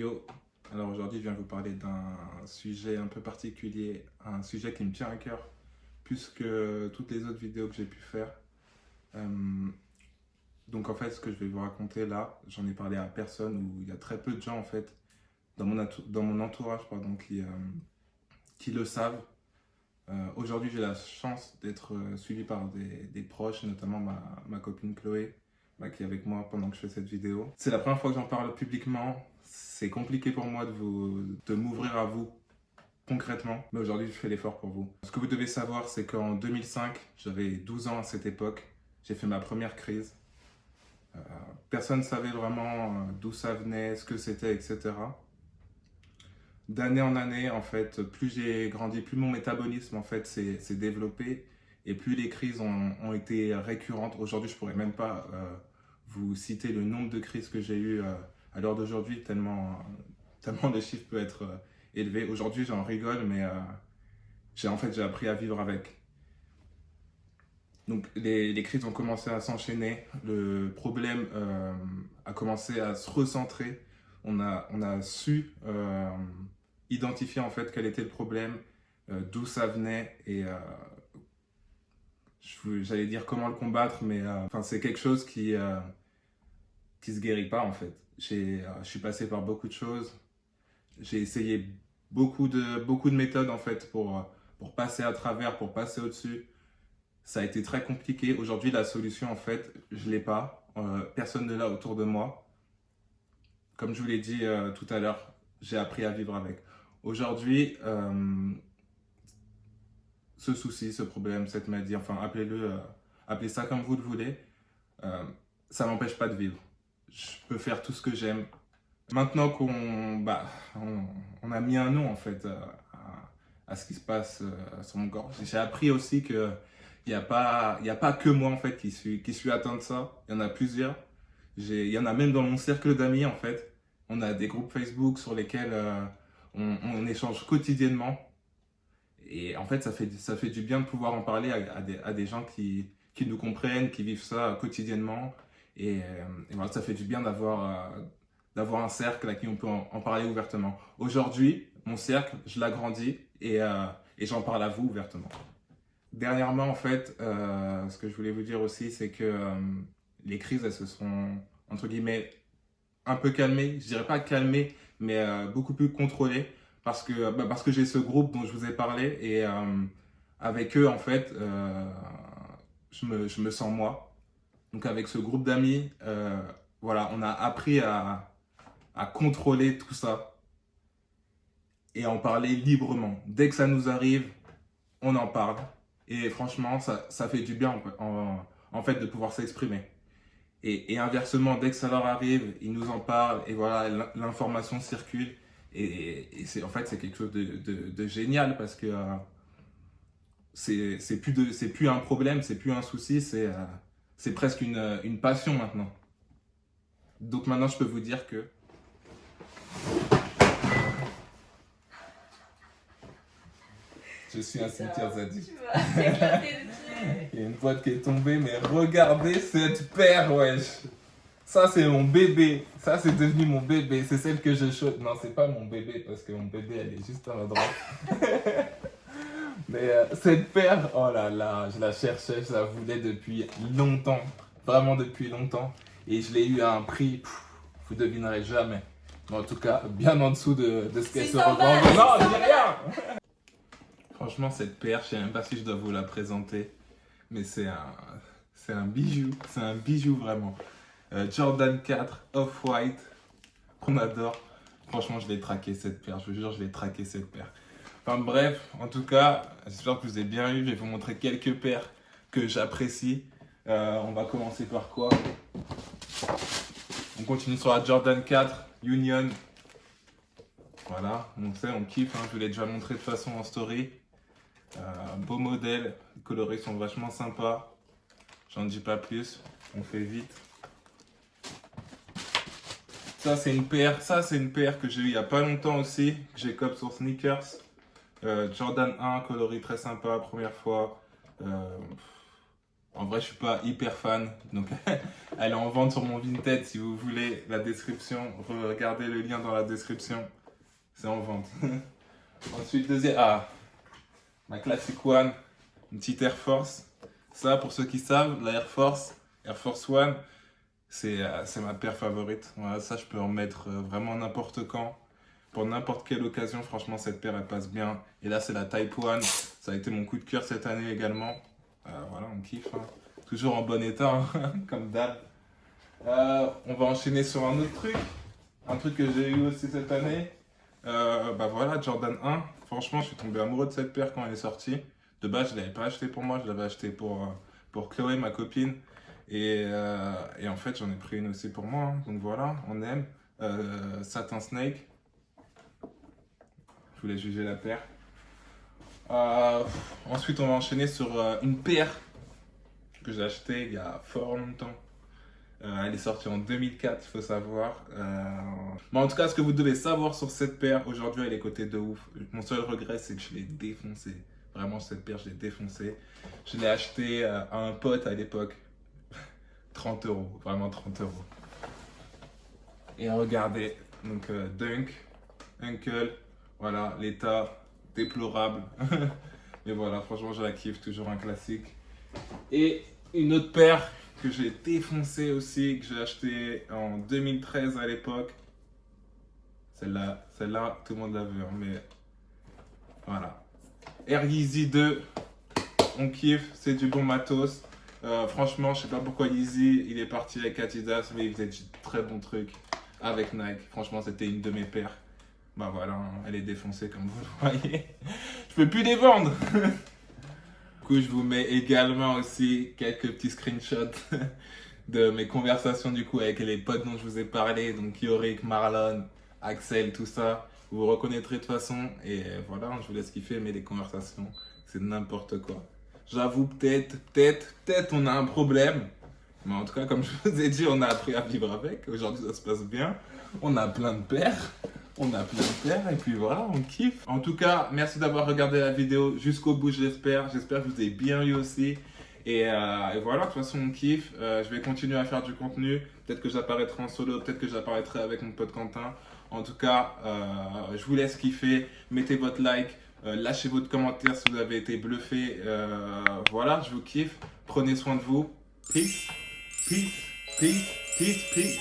Yo, alors aujourd'hui je viens vous parler d'un sujet un peu particulier, un sujet qui me tient à cœur plus que toutes les autres vidéos que j'ai pu faire. Euh, donc en fait ce que je vais vous raconter là, j'en ai parlé à personne ou il y a très peu de gens en fait dans mon entourage pardon, qui le savent. Aujourd'hui j'ai la chance d'être suivi par des proches, notamment ma copine Chloé, qui est avec moi pendant que je fais cette vidéo. C'est la première fois que j'en parle publiquement. C'est compliqué pour moi de m'ouvrir à vous concrètement, mais aujourd'hui je fais l'effort pour vous. Ce que vous devez savoir, c'est qu'en 2005, j'avais 12 ans à cette époque, j'ai fait ma première crise. Personne ne savait vraiment d'où ça venait, ce que c'était, etc. D'année en année, en fait, plus j'ai grandi, plus mon métabolisme en fait s'est développé et plus les crises ont été récurrentes. Aujourd'hui, je pourrais même pas vous citer le nombre de crises que j'ai eues à l'heure d'aujourd'hui, tellement les chiffres peuvent être élevés. Aujourd'hui, j'en rigole, mais j'ai appris à vivre avec. Donc les crises ont commencé à s'enchaîner, le problème a commencé à se recentrer. On a su identifier en fait quel était le problème, d'où ça venait et j'allais dire comment le combattre, mais c'est quelque chose qui se guérit pas en fait. Je suis passé par beaucoup de choses, j'ai essayé beaucoup de méthodes en fait pour passer à travers, pour passer au-dessus. Ça a été très compliqué. Aujourd'hui, la solution, en fait, je l'ai pas. Personne ne l'a autour de moi. Comme je vous l'ai dit tout à l'heure, j'ai appris à vivre avec. Aujourd'hui, ce souci, ce problème, cette maladie, enfin, appelez ça comme vous le voulez, ça m'empêche pas de vivre. Je peux faire tout ce que j'aime. Maintenant on a mis un nom, en fait, à ce qui se passe sur mon corps. J'ai appris aussi que il y a pas que moi en fait qui suis atteint de ça. Il y en a plusieurs. Il y en a même dans mon cercle d'amis en fait. On a des groupes Facebook sur lesquels on échange quotidiennement. Et en fait, ça fait du bien de pouvoir en parler à des gens qui nous comprennent, qui vivent ça quotidiennement. Et voilà, ça fait du bien d'avoir un cercle à qui on peut en parler ouvertement. Aujourd'hui, mon cercle, je l'agrandis et j'en parle à vous ouvertement. Dernièrement, en fait, ce que je voulais vous dire aussi, c'est que les crises, elles se sont, entre guillemets, un peu calmées. Je dirais pas calmées, mais beaucoup plus contrôlées. Parce que j'ai ce groupe dont je vous ai parlé. Et avec eux, en fait, je me sens moi. Donc avec ce groupe d'amis, voilà, on a appris à contrôler tout ça. Et à en parler librement. Dès que ça nous arrive, on en parle. Et franchement, ça fait du bien en fait de pouvoir s'exprimer. Et inversement, dès que ça leur arrive, ils nous en parlent et voilà, l'information circule. Et en fait, c'est quelque chose de génial parce que c'est plus un problème, c'est plus un souci, c'est presque une passion maintenant. Donc maintenant, je peux vous dire que je suis un cimetière zadie. Il y a une boîte qui est tombée, mais regardez cette paire, wesh. Ça, c'est mon bébé. Ça, c'est devenu mon bébé. C'est celle que je chaude. Non, c'est pas mon bébé, parce que mon bébé, elle est juste à ma droite. Mais cette paire, oh là là, je la cherchais, je la voulais depuis longtemps. Vraiment depuis longtemps. Et je l'ai eu à un prix, vous devinerez jamais. Mais en tout cas, bien en dessous de ce qu'elle se revend. Non, je dis rien. Franchement, cette paire, je sais même pas si je dois vous la présenter. Mais c'est un bijou vraiment. Jordan 4 Off-White, qu'on adore. Franchement, je l'ai traqué cette paire, je vous jure, je l'ai traqué cette paire. Enfin bref, en tout cas, j'espère que vous avez bien eu. Je vais vous montrer quelques paires que j'apprécie. On va commencer par quoi? On continue sur la Jordan 4 Union. Voilà, on sait, on kiffe, hein, je vous l'ai déjà montré de façon en story. Beau modèle, les coloris sont vachement sympas. J'en dis pas plus, on fait vite. Ça c'est une paire que j'ai eu il y a pas longtemps aussi, que j'ai cop sur Sneakers. Jordan 1, coloris très sympa, première fois. En vrai, je suis pas hyper fan. Donc, elle est en vente sur mon Vinted si vous voulez la description. Regardez le lien dans la description. C'est en vente. Ensuite, deuxième. Ah, ma Classic One. Une petite Air Force. Ça, pour ceux qui savent, la Air Force One, c'est ma paire favorite. Voilà, ça, je peux en mettre vraiment n'importe quand. Pour n'importe quelle occasion, franchement, cette paire, elle passe bien. Et là, c'est la Type One. Ça a été mon coup de cœur cette année également. Voilà, on kiffe. Hein. Toujours en bon état, hein, comme d'hab. On va enchaîner sur un autre truc. Un truc que j'ai eu aussi cette année. Bah voilà, Jordan 1. Franchement, je suis tombé amoureux de cette paire quand elle est sortie. De base, je ne l'avais pas acheté pour moi, je l'avais acheté pour Chloé, ma copine. Et en fait, j'en ai pris une aussi pour moi. Hein. Donc voilà, on aime. Satin Snake. Je voulais juger la paire. Ensuite, on va enchaîner sur une paire que j'ai achetée il y a fort longtemps. Elle est sortie en 2004, il faut savoir. Mais en tout cas, ce que vous devez savoir sur cette paire, aujourd'hui, elle est cotée de ouf. Mon seul regret, c'est que je l'ai défoncée. Vraiment, cette paire, je l'ai défoncée. Je l'ai achetée à un pote à l'époque. 30 euros, vraiment 30 euros. Et regardez, donc Dunk, Uncle, voilà, l'état déplorable. Mais voilà, franchement, je la kiffe, toujours un classique. Et une autre paire que j'ai défoncée aussi, que j'ai achetée en 2013 à l'époque. Celle-là, tout le monde l'a vu, hein, mais voilà. Air Yeezy 2, on kiffe, c'est du bon matos. Franchement, je sais pas pourquoi Yeezy, il est parti avec Adidas, mais il faisait du très bon truc avec Nike. Franchement, c'était une de mes paires. Bah voilà, hein, elle est défoncée comme vous le voyez. Je peux plus les vendre. Du coup, je vous mets également aussi quelques petits screenshots de mes conversations du coup avec les potes dont je vous ai parlé, donc Yorick, Marlon, Axel, tout ça. Vous vous reconnaîtrez de toute façon. Et voilà, je vous laisse kiffer, mais les conversations, c'est n'importe quoi. J'avoue, peut-être on a un problème. Mais en tout cas, comme je vous ai dit, on a appris à vivre avec. Aujourd'hui, ça se passe bien. On a plein de paires. Et puis voilà, on kiffe. En tout cas, merci d'avoir regardé la vidéo jusqu'au bout, j'espère. J'espère que vous avez bien eu aussi. Et voilà, de toute façon, on kiffe. Je vais continuer à faire du contenu. Peut-être que j'apparaîtrai en solo, peut-être que j'apparaîtrai avec mon pote Quentin. En tout cas, je vous laisse kiffer. Mettez votre like. Lâchez votre commentaire si vous avez été bluffé. Voilà, je vous kiffe. Prenez soin de vous. Peace, peace, peace, peace, peace.